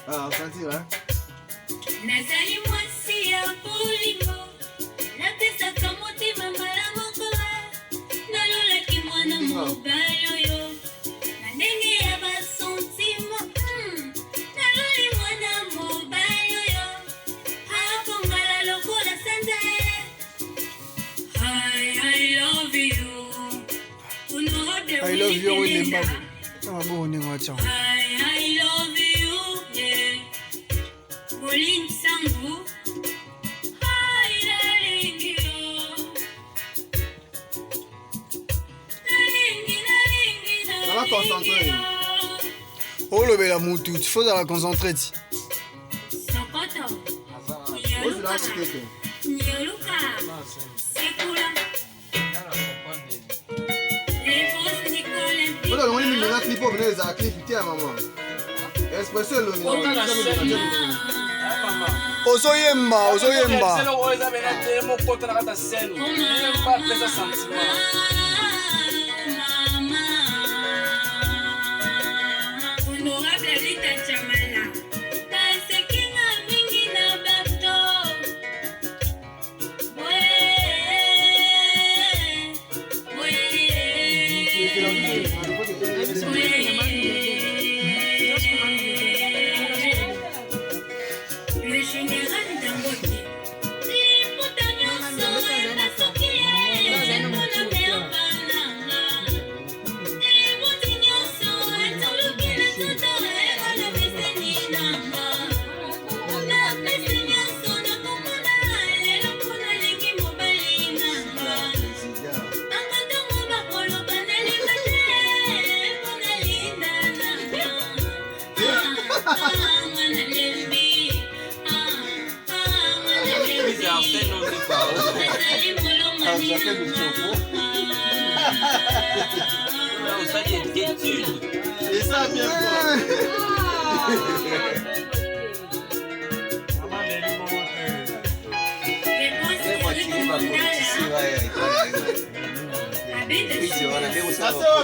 Ah, on sentit, ouais. Nazali mwasi ya bolingo napesaka motema mbala moko nalolaki mwana mobali oyo na ndenge ya basentima naloli mwana mobali oyo akongala lokola sanza I love you Willemba. Ah bon, on est moitié. I love you, yeah. Pauline Sango. Ça va concentrer. Oh le bel amour tout, il faut la concentrer. Voilà, on est mis dans clip pour venir à clip tiens maman. Expression le Ozoyemba, ozoyemba. Et ça bien Sasa